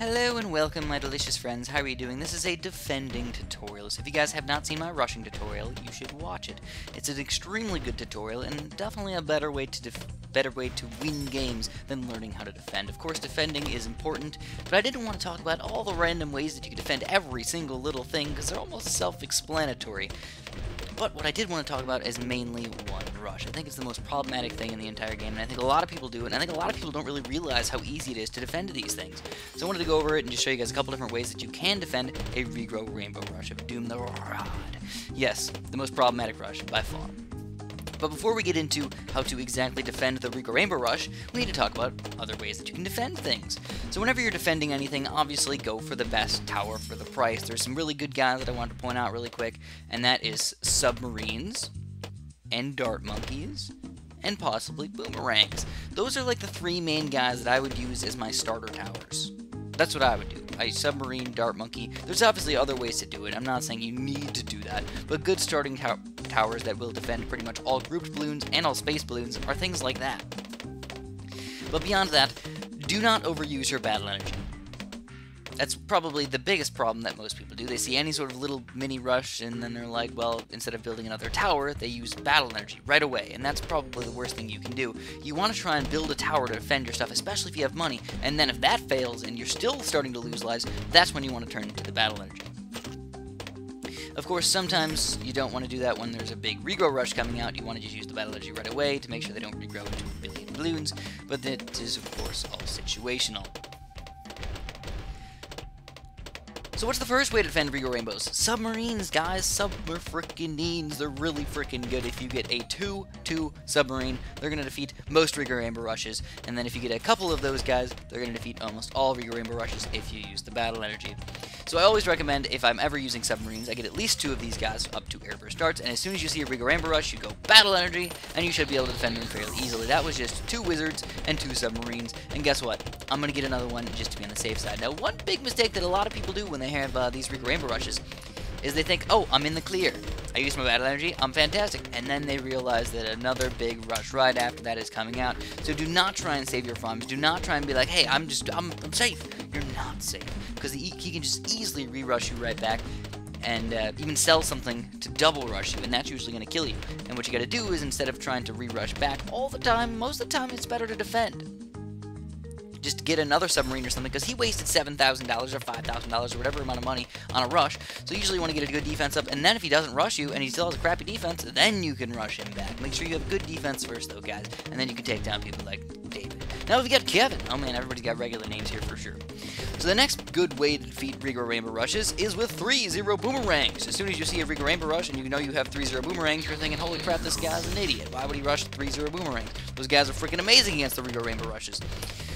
Hello and welcome, my delicious friends. How are you doing? This is a defending tutorial, so if you guys have not seen my rushing tutorial, you should watch it. It's an extremely good tutorial and definitely a better way to win games than learning how to defend. Of course, defending is important, but I didn't want to talk about all the random ways that you can defend every single little thing because they're almost self-explanatory. But what I did want to talk about is mainly one rush. I think it's the most problematic thing in the entire game, and I think a lot of people do it, and I think a lot of people don't really realize how easy it is to defend these things. So I wanted to go over it and just show you guys a couple different ways that you can defend a regrow rainbow rush of Doom the Rod. Yes, the most problematic rush by far. But before we get into how to exactly defend the regrow rainbow rush, we need to talk about other ways that you can defend things. So whenever you're defending anything, obviously go for the best tower for the price. There's some really good guys that I want to point out really quick, and that is submarines, and dart monkeys, and possibly boomerangs. Those are like the three main guys that I would use as my starter towers. That's what I would do. A submarine, dart monkey. There's obviously other ways to do it. I'm not saying you need to do that, but good starting towers that will defend pretty much all grouped balloons and all space balloons are things like that. But beyond that, do not overuse your battle energy. That's probably the biggest problem that most people do. They see any sort of little mini rush and then they're like, well, instead of building another tower, they use battle energy right away, and that's probably the worst thing you can do. You want to try and build a tower to defend your stuff, especially if you have money, and then if that fails and you're still starting to lose lives, that's when you want to turn into the battle energy. Of course, sometimes you don't want to do that when there's a big regrow rush coming out. You want to just use the battle energy right away to make sure they don't regrow into a billion balloons, but that is, of course, all situational. So what's the first way to defend regrow rainbows? Submarines, guys. Submarines. They're really freaking good. If you get a 2-2 submarine, they're going to defeat most regrow rainbow rushes. And then if you get a couple of those guys, they're going to defeat almost all regrow rainbow rushes if you use the battle energy. So I always recommend, if I'm ever using submarines, I get at least 2 of these guys up to airburst darts, and as soon as you see a regrow rainbow rush, you go battle energy, and you should be able to defend them fairly easily. That was just 2 wizards and 2 submarines, and guess what? I'm going to get another one just to be on the safe side. Now, one big mistake that a lot of people do when they have these regrow rainbow rushes is they think, oh, I'm in the clear. I used my battle energy, I'm fantastic. And then they realize that another big rush right after that is coming out. So do not try and save your farms. Do not try and be like, hey, I'm safe. You're not safe. Because he can just easily re-rush you right back and even sell something to double rush you, and that's usually going to kill you. And what you got to do is, instead of trying to re-rush back all the time, most of the time it's better to defend. Just get another submarine or something, because he wasted $7,000 or $5,000 or whatever amount of money on a rush, so usually you want to get a good defense up, and then if he doesn't rush you, and he still has a crappy defense, then you can rush him back. Make sure you have good defense first, though, guys, and then you can take down people like David. Now we've got Kevin. Oh man, everybody's got regular names here for sure. So the next good way to defeat regrow rainbow rushes is with 3-0 boomerangs. As soon as you see a regrow rainbow rush and you know you have 3-0 boomerangs, you're thinking, holy crap, this guy's an idiot. Why would he rush 3-0 boomerangs? Those guys are freaking amazing against the regrow rainbow rushes.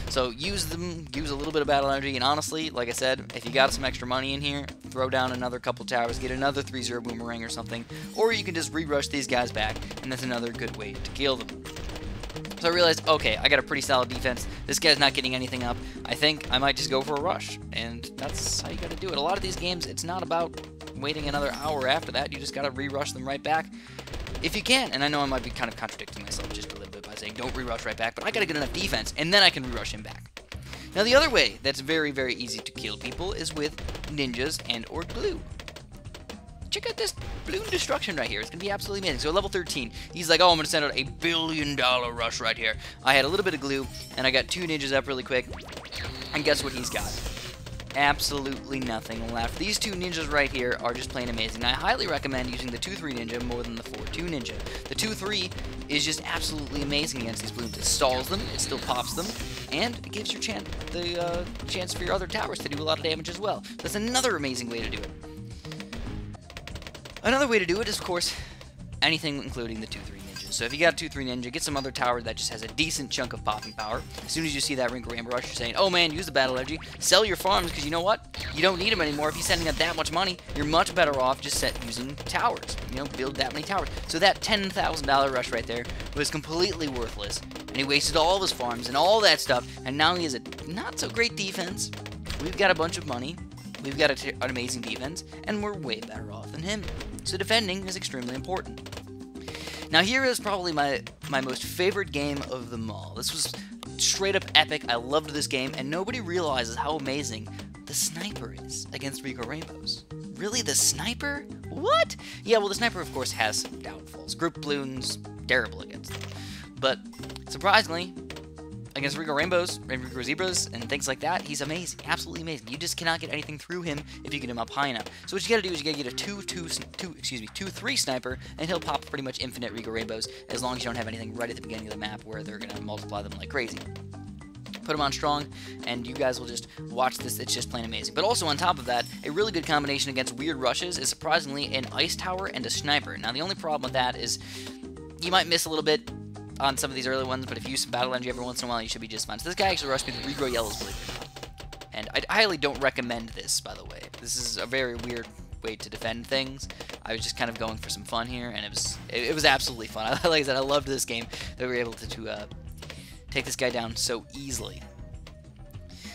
So use them, use a little bit of battle energy, and honestly, like I said, if you got some extra money in here, throw down another couple towers, get another 3-0 boomerang or something, or you can just re-rush these guys back, and that's another good way to kill them. So I realized, okay, I got a pretty solid defense. This guy's not getting anything up. I think I might just go for a rush, and that's how you got to do it. A lot of these games, it's not about waiting another hour after that. You just got to re-rush them right back if you can. And I know I might be kind of contradicting myself just a little bit by saying don't re-rush right back, but I got to get enough defense, and then I can re-rush him back. Now the other way that's very, very easy to kill people is with ninjas and or glue. Check out this balloon destruction right here. It's going to be absolutely amazing. So level 13, he's like, oh, I'm going to send out a $1 billion rush right here. I had a little bit of glue, and I got 2 ninjas up really quick. And guess what he's got? Absolutely nothing left. These 2 ninjas right here are just plain amazing. I highly recommend using the 2-3 ninja more than the 4-2 ninja. The 2-3 is just absolutely amazing against these balloons. It stalls them, it still pops them, and it gives you the chance for your other towers to do a lot of damage as well. That's another amazing way to do it. Another way to do it is, of course, anything including the 2-3 ninjas. So if you got a 2-3 ninja, get some other tower that just has a decent chunk of popping power. As soon as you see that regrow rainbow rush, you're saying, oh man, use the battle energy, sell your farms, because you know what? You don't need them anymore. If he's sending out that much money, you're much better off just using towers. You know, build that many towers. So that $10,000 rush right there was completely worthless, and he wasted all of his farms and all that stuff, and now he has a not so great defense. We've got a bunch of money. We've got an amazing defense, and we're way better off than him. So defending is extremely important. Now here is probably my most favorite game of them all. This was straight up epic. I loved this game, and nobody realizes how amazing the sniper is against Rico Rainbows. Really, the sniper? What? Yeah, well, the sniper, of course, has some downfalls. Group balloons, terrible against them. But, surprisingly, against Rico Rainbows, Rico Zebras, and things like that, he's amazing. Absolutely amazing. You just cannot get anything through him if you get him up high enough. So what you gotta do is you gotta get a 2-3 sniper, and he'll pop pretty much infinite Rico Rainbows, as long as you don't have anything right at the beginning of the map where they're gonna multiply them like crazy. Put them on strong, and you guys will just watch this. It's just plain amazing. But also on top of that, a really good combination against weird rushes is surprisingly an ice tower and a sniper. Now the only problem with that is you might miss a little bit on some of these early ones, but if you use some battle energy every once in a while, you should be just fine. So this guy actually rushed me with Rico Yellows, believe it or not. And I highly don't recommend this, by the way. This is a very weird way to defend things. I was just kind of going for some fun here, and it was absolutely fun. Like I said, I loved this game that we were able to take this guy down so easily.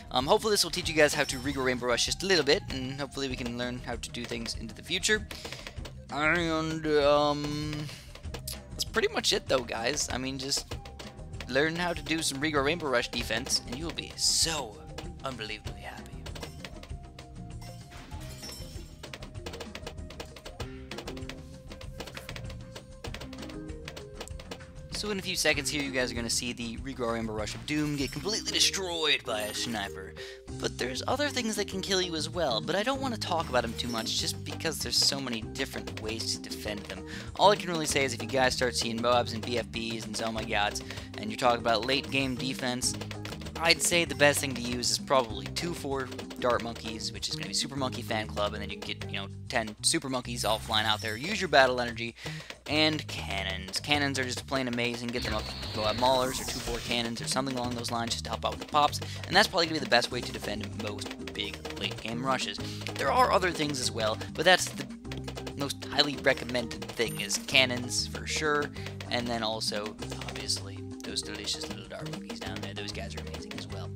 Hopefully this will teach you guys how to Rico Rainbow Rush just a little bit, and hopefully we can learn how to do things into the future. And that's pretty much it though, guys. I mean, just learn how to do some Rico Rainbow Rush defense, and you will be so unbelievably happy. So in a few seconds here, you guys are going to see the Rico Rainbow Rush of Doom get completely destroyed by a sniper. But there's other things that can kill you as well, but I don't want to talk about them too much just because there's so many different ways to defend them. All I can really say is if you guys start seeing Moabs and BFBs and oh my gods, and you're talking about late game defense, I'd say the best thing to use is probably 2-4 Dart Monkeys, which is going to be Super Monkey Fan Club, and then you can get, 10 Super Monkeys all flying out there. Use your battle energy, and cannons. Cannons are just plain amazing. Get them up, go at Maulers, or 2-4 cannons, or something along those lines, just to help out with the pops, and that's probably going to be the best way to defend most big late-game rushes. There are other things as well, but that's the most highly recommended thing is cannons, for sure, and then also, obviously, those delicious little Dart Monkeys down there. Those guys are amazing as well.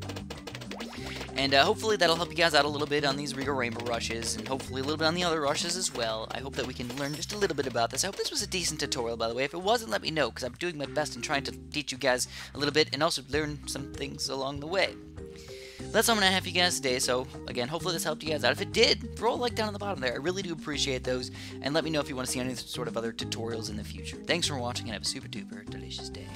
And hopefully that'll help you guys out a little bit on these Rico Rainbow Rushes, and hopefully a little bit on the other rushes as well. I hope that we can learn just a little bit about this. I hope this was a decent tutorial, by the way. If it wasn't, let me know, because I'm doing my best and trying to teach you guys a little bit, and also learn some things along the way. That's all I'm going to have for you guys today, so again, hopefully this helped you guys out. If it did, throw a like down on the bottom there. I really do appreciate those, and let me know if you want to see any sort of other tutorials in the future. Thanks for watching, and have a super duper delicious day.